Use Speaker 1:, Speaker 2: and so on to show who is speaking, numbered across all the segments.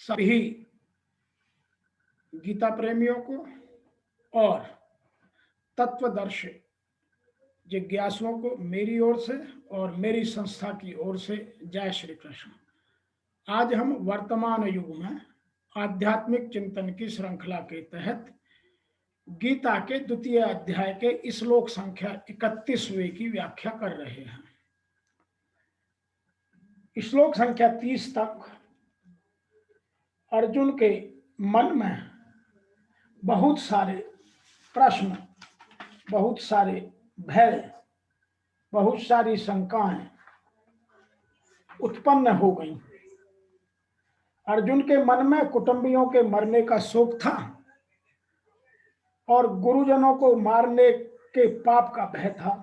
Speaker 1: सभी गीता प्रेमियों को और तत्वदर्शी जिज्ञासुओं को मेरी ओर से और मेरी संस्था की ओर से जय श्री कृष्ण। आज हम वर्तमान युग में आध्यात्मिक चिंतन की श्रृंखला के तहत गीता के द्वितीय अध्याय के श्लोक संख्या 31वें की व्याख्या कर रहे हैं। श्लोक संख्या 30 तक अर्जुन के मन में बहुत सारे प्रश्न, बहुत सारे भय, बहुत सारी शंकाएं उत्पन्न हो गई। अर्जुन के मन में कुटुंबियों के मरने का शोक था और गुरुजनों को मारने के पाप का भय था।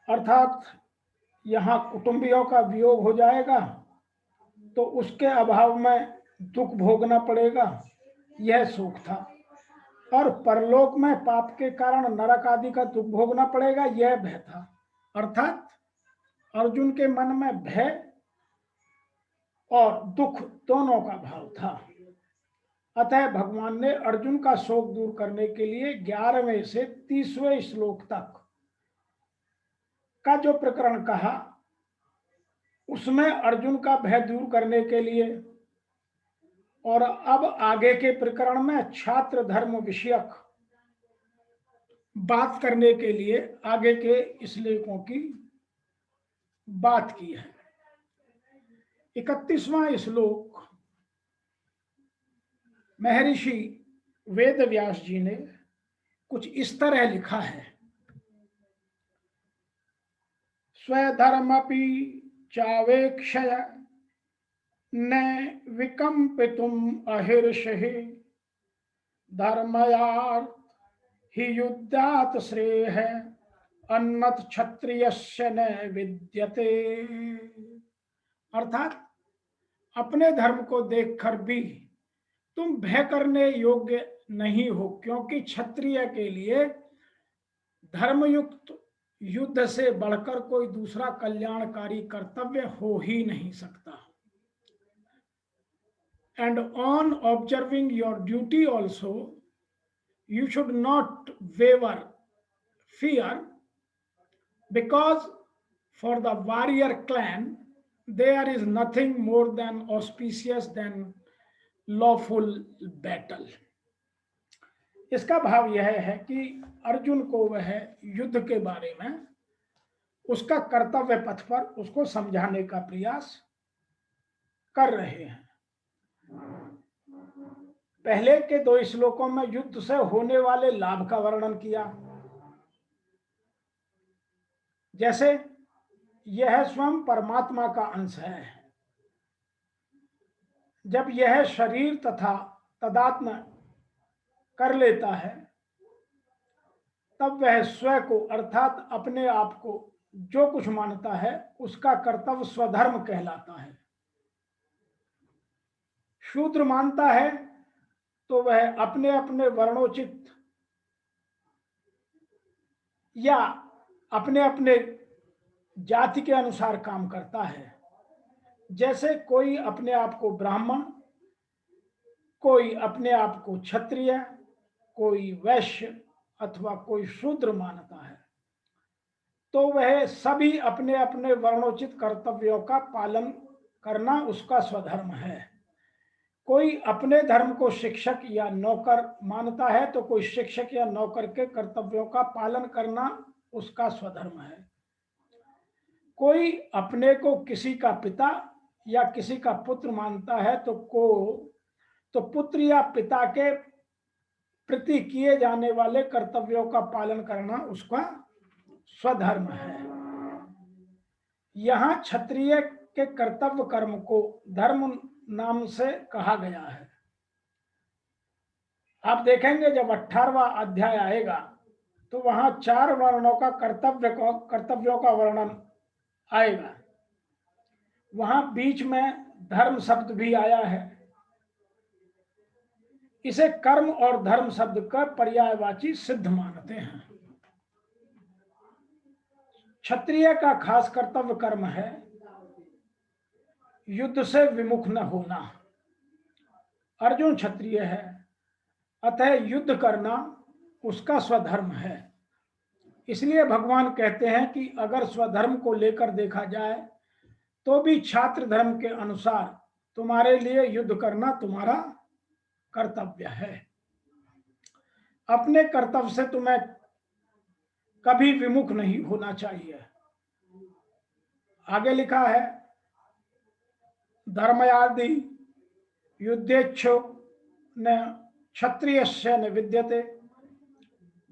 Speaker 1: अर्थात यहाँ कुटुंबियों का वियोग हो जाएगा तो उसके अभाव में दुख भोगना पड़ेगा, यह शोक था। और परलोक में पाप के कारण नरक आदि का दुख भोगना पड़ेगा, यह भय था। अर्थात अर्जुन के मन में भय और दुख दोनों का भाव था। अतः भगवान ने अर्जुन का शोक दूर करने के लिए 11वें से 30वें श्लोक तक का जो प्रकरण कहा, उसमें अर्जुन का भय दूर करने के लिए और अब आगे के प्रकरण में छात्र धर्म विषयक बात करने के लिए आगे के श्लोकों की बात की है। 31वां श्लोक महर्षि वेद व्यास जी ने कुछ इस तरह लिखा है। स्वधर्मपि चावेक्षय न विकम्पितुम अहिर्षहि धर्मयार्थ हि युद्धात् श्रेयः अन्नत् क्षत्रियस्य न विद्यते। अर्थात अपने धर्म को देखकर भी तुम भय करने योग्य नहीं हो, क्योंकि क्षत्रिय के लिए धर्मयुक्त युद्ध से बढ़कर कोई दूसरा कल्याणकारी कर्तव्य हो ही नहीं सकता। And on observing your duty also, you should not waver fear, because for the warrior clan there is nothing more than auspicious than lawful battle. इसका भाव यह है कि अर्जुन को वह युद्ध के बारे में उसका कर्तव्य पथ पर उसको समझाने का प्रयास कर रहे हैं। पहले के 2 श्लोकों में युद्ध से होने वाले लाभ का वर्णन किया, जैसे यह स्वयं परमात्मा का अंश है। जब यह शरीर तथा तदात्म कर लेता है तब वह स्वयं को अर्थात अपने आप को जो कुछ मानता है उसका कर्तव्य स्वधर्म कहलाता है। शूद्र मानता है तो वह अपने अपने वर्णोचित या अपने अपने जाति के अनुसार काम करता है। जैसे कोई अपने आप को ब्राह्मण, कोई अपने आप को क्षत्रिय, कोई वैश्य अथवा कोई शूद्र मानता है, तो वह सभी अपने अपने वर्णोचित कर्तव्यों का पालन करना उसका स्वधर्म है। कोई अपने धर्म को शिक्षक या नौकर मानता है तो कोई शिक्षक या नौकर के कर्तव्यों का पालन करना उसका स्वधर्म है। कोई अपने को किसी का पिता या किसी का पुत्र मानता है तो पुत्र या पिता के प्रति किए जाने वाले कर्तव्यों का पालन करना उसका स्वधर्म है। यहाँ क्षत्रिय के कर्तव्य कर्म को धर्म नाम से कहा गया है। आप देखेंगे जब 18वां अध्याय आएगा तो वहां 4 वर्णों का कर्तव्यों का वर्णन आएगा। वहां बीच में धर्म शब्द भी आया है। इसे कर्म और धर्म शब्द का पर्यायवाची सिद्ध मानते हैं। क्षत्रिय का खास कर्तव्य कर्म है युद्ध से विमुख न होना। अर्जुन क्षत्रिय है, अतः युद्ध करना उसका स्वधर्म है। इसलिए भगवान कहते हैं कि अगर स्वधर्म को लेकर देखा जाए तो भी छात्र धर्म के अनुसार तुम्हारे लिए युद्ध करना तुम्हारा कर्तव्य है। अपने कर्तव्य से तुम्हें कभी विमुख नहीं होना चाहिए। आगे लिखा है, धर्मयादि युद्धेच्छु न क्षत्रियस्य न विद्यते।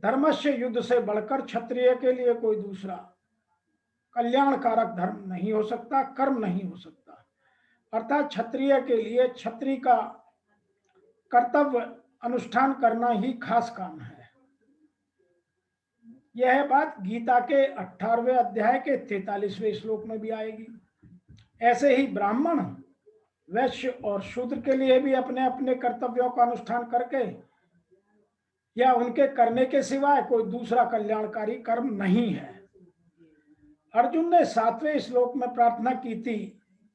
Speaker 1: धर्मस्य युद्ध से बढ़कर क्षत्रिय के लिए कोई दूसरा कल्याणकारक धर्म नहीं हो सकता, कर्म नहीं हो सकता। अर्थात क्षत्रिय के लिए क्षत्रिय का कर्तव्य अनुष्ठान करना ही खास काम है। यह बात गीता के 18वें अध्याय के 43वें श्लोक में भी आएगी। ऐसे ही ब्राह्मण, वैश्य और शूद्र के लिए भी अपने अपने कर्तव्यों का अनुष्ठान करके या उनके करने के सिवाय कोई दूसरा कल्याणकारी कर्म नहीं है। अर्जुन ने 7वें श्लोक में प्रार्थना की थी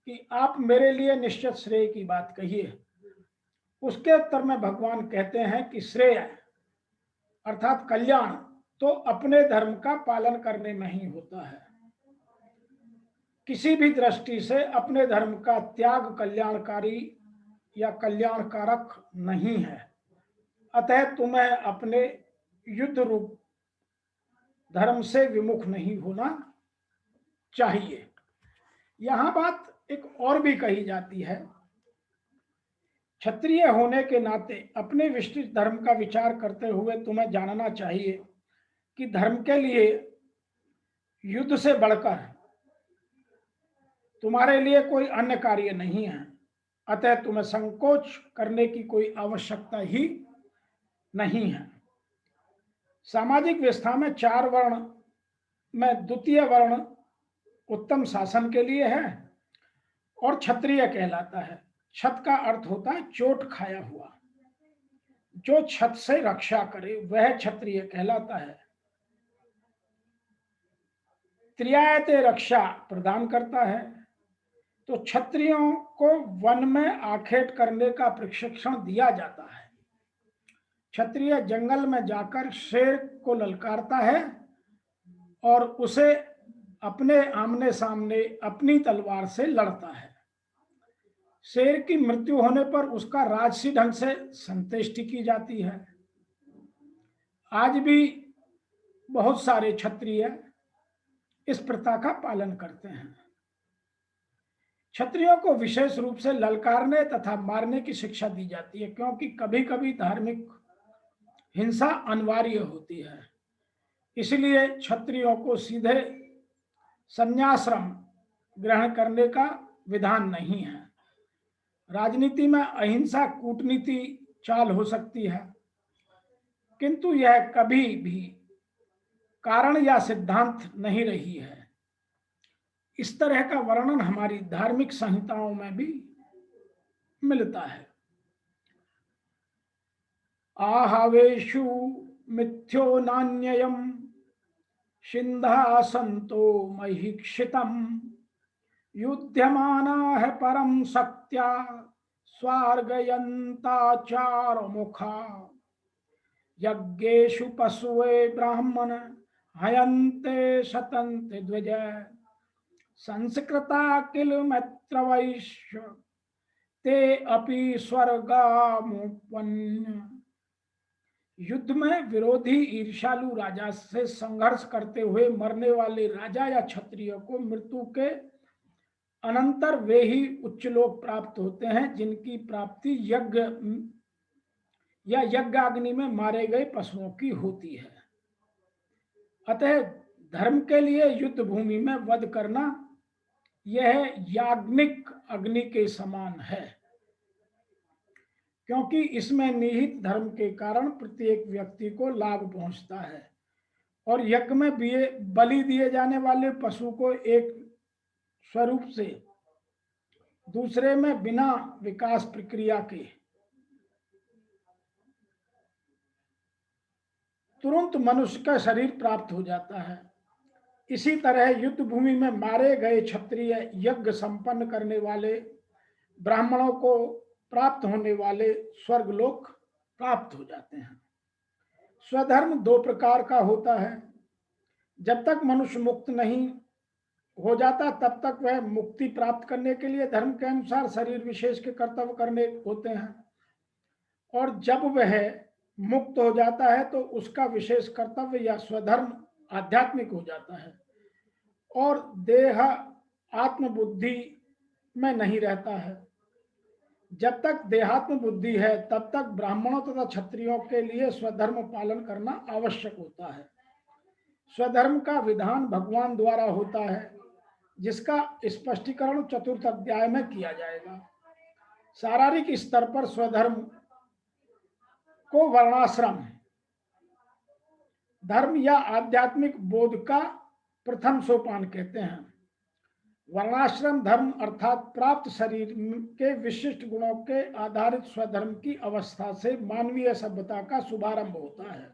Speaker 1: कि आप मेरे लिए निश्चित श्रेय की बात कहिए। उसके उत्तर में भगवान कहते हैं कि श्रेय अर्थात कल्याण तो अपने धर्म का पालन करने में ही होता है। किसी भी दृष्टि से अपने धर्म का त्याग कल्याणकारी या कल्याणकारक नहीं है। अतः तुम्हें अपने युद्ध रूप धर्म से विमुख नहीं होना चाहिए। यहां बात एक और भी कही जाती है, क्षत्रिय होने के नाते अपने विशिष्ट धर्म का विचार करते हुए तुम्हें जानना चाहिए कि धर्म के लिए युद्ध से बढ़कर तुम्हारे लिए कोई अन्य कार्य नहीं है। अतः तुम्हें संकोच करने की कोई आवश्यकता ही नहीं है। सामाजिक व्यवस्था में 4 वर्ण में द्वितीय वर्ण उत्तम शासन के लिए है और क्षत्रिय कहलाता है। छत का अर्थ होता है चोट खाया हुआ। जो छत से रक्षा करे वह क्षत्रिय कहलाता है। त्रियायते रक्षा प्रदान करता है। तो क्षत्रियों को वन में आखेट करने का प्रशिक्षण दिया जाता है। क्षत्रिय जंगल में जाकर शेर को ललकारता है और उसे अपने आमने सामने अपनी तलवार से लड़ता है। शेर की मृत्यु होने पर उसका राजसी ढंग से संतुष्टि की जाती है। आज भी बहुत सारे क्षत्रिय इस प्रथा का पालन करते हैं। क्षत्रियों को विशेष रूप से ललकारने तथा मारने की शिक्षा दी जाती है, क्योंकि कभी कभी धार्मिक हिंसा अनिवार्य होती है। इसलिए क्षत्रियों को सीधे संन्याश्रम ग्रहण करने का विधान नहीं है। राजनीति में अहिंसा कूटनीति चाल हो सकती है, किंतु यह कभी भी कारण या सिद्धांत नहीं रही है। इस तरह का वर्णन हमारी धार्मिक संहिताओं में भी मिलता है। आहावेशु मिथ्यो नान्ययम सिंहासंतो महीक्षितम युध्यमाना है परम शक्त्या स्वार्गयंताचार मुखा यज्ञेषु पशुवे ब्राह्मण हयन्ते शतन्ते द्विज संस्कृता किल मैत्र वैश्य ते अपि स्वर्गामुपन्य। युद्ध में विरोधी ईर्ष्यालु राजा से संघर्ष करते हुए मरने वाले राजा या क्षत्रिय को मृत्यु के अनंतर वे ही उच्च लोक प्राप्त होते हैं, जिनकी प्राप्ति यज्ञ या यज्ञाग्नि में मारे गए पशुओं की होती है। अतः धर्म के लिए युद्ध भूमि में वध करना यह याज्ञिक अग्नि के समान है, क्योंकि इसमें निहित धर्म के कारण प्रत्येक व्यक्ति को लाभ पहुंचता है और यज्ञ में बलि दिए जाने वाले पशु को एक स्वरूप से दूसरे में बिना विकास प्रक्रिया के तुरंत मनुष्य का शरीर प्राप्त हो जाता है। इसी तरह युद्ध भूमि में मारे गए क्षत्रिय यज्ञ संपन्न करने वाले ब्राह्मणों को प्राप्त होने वाले स्वर्गलोक प्राप्त हो जाते हैं। स्वधर्म दो प्रकार का होता है। जब तक मनुष्य मुक्त नहीं हो जाता तब तक वह मुक्ति प्राप्त करने के लिए धर्म के अनुसार शरीर विशेष के कर्तव्य करने होते हैं, और जब वह मुक्त हो जाता है तो उसका विशेष कर्तव्य या स्वधर्म आध्यात्मिक हो जाता है और देह आत्मबुद्धि में नहीं रहता है। जब तक देहात्म बुद्धि है तब तक ब्राह्मणों तथा क्षत्रियों के लिए स्वधर्म पालन करना आवश्यक होता है। स्वधर्म का विधान भगवान द्वारा होता है, जिसका स्पष्टीकरण चतुर्थ अध्याय में किया जाएगा। शारीरिक स्तर पर स्वधर्म को वर्णाश्रम धर्म या आध्यात्मिक बोध का प्रथम सोपान कहते हैं। वर्णाश्रम धर्म अर्थात प्राप्त शरीर के विशिष्ट गुणों के आधारित स्वधर्म की अवस्था से मानवीय सभ्यता का शुभारंभ होता है।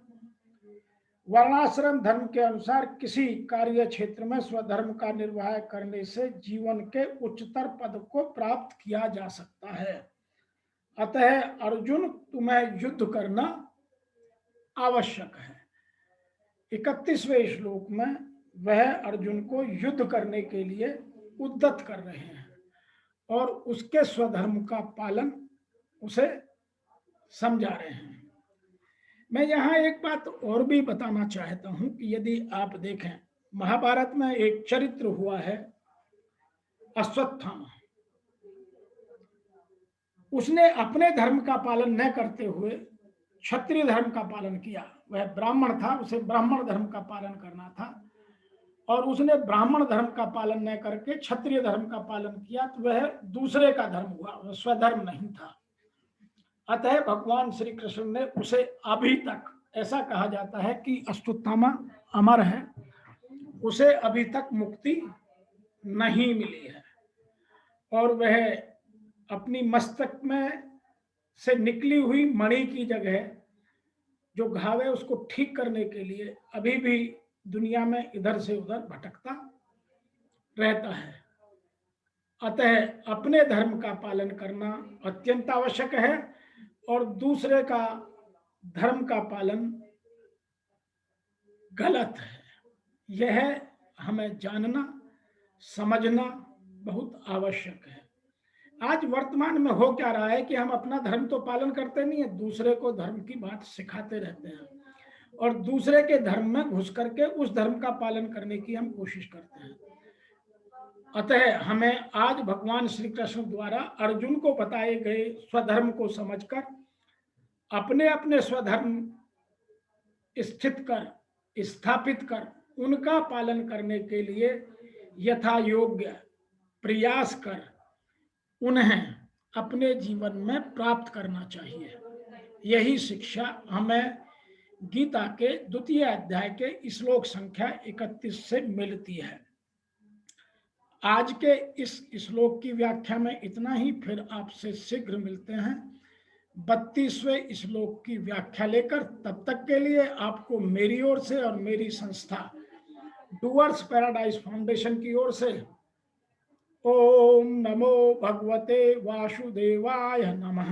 Speaker 1: वर्णाश्रम धर्म के अनुसार किसी कार्य क्षेत्र में स्वधर्म का निर्वाह करने से जीवन के उच्चतर पद को प्राप्त किया जा सकता है। अतः अर्जुन, तुम्हें युद्ध करना आवश्यक है। 31वें श्लोक में वह अर्जुन को युद्ध करने के लिए उद्यत कर रहे हैं और उसके स्वधर्म का पालन उसे समझा रहे हैं। मैं यहाँ एक बात और भी बताना चाहता हूं कि यदि आप देखें, महाभारत में एक चरित्र हुआ है अश्वत्थामा। उसने अपने धर्म का पालन न करते हुए क्षत्रिय धर्म का पालन किया। वह ब्राह्मण था, उसे ब्राह्मण धर्म का पालन करना था, और उसने ब्राह्मण धर्म का पालन न करके क्षत्रिय धर्म का पालन किया, तो वह दूसरे का धर्म हुआ, वह स्वधर्म नहीं था। अतः भगवान श्री कृष्ण ने उसे अभी तक, ऐसा कहा जाता है कि अश्वत्थामा अमर है, उसे अभी तक मुक्ति नहीं मिली है, और वह अपनी मस्तक में से निकली हुई मणि की जगह जो घाव है उसको ठीक करने के लिए अभी भी दुनिया में इधर से उधर भटकता रहता है। अतः अपने धर्म का पालन करना अत्यंत आवश्यक है और दूसरे का धर्म का पालन गलत है। यह हमें जानना समझना बहुत आवश्यक है। आज वर्तमान में हो क्या रहा है कि हम अपना धर्म तो पालन करते नहीं है, दूसरे को धर्म की बात सिखाते रहते हैं और दूसरे के धर्म में घुस करके उस धर्म का पालन करने की हम कोशिश करते हैं। अतः हमें आज भगवान श्री कृष्ण द्वारा अर्जुन को बताए गए स्वधर्म को समझकर अपने अपने स्वधर्म स्थापित कर उनका पालन करने के लिए यथा योग्य प्रयास कर उन्हें अपने जीवन में प्राप्त करना चाहिए। यही शिक्षा हमें गीता के 2 अध्याय के श्लोक संख्या 31 से मिलती है। आज के इस श्लोक की व्याख्या में इतना ही, फिर आपसे शीघ्र मिलते हैं 32वें श्लोक की व्याख्या लेकर। तब तक के लिए आपको मेरी ओर से और मेरी संस्था डूअर्स पैराडाइज फाउंडेशन की ओर से ओम नमो भगवते वासुदेवाय नमः।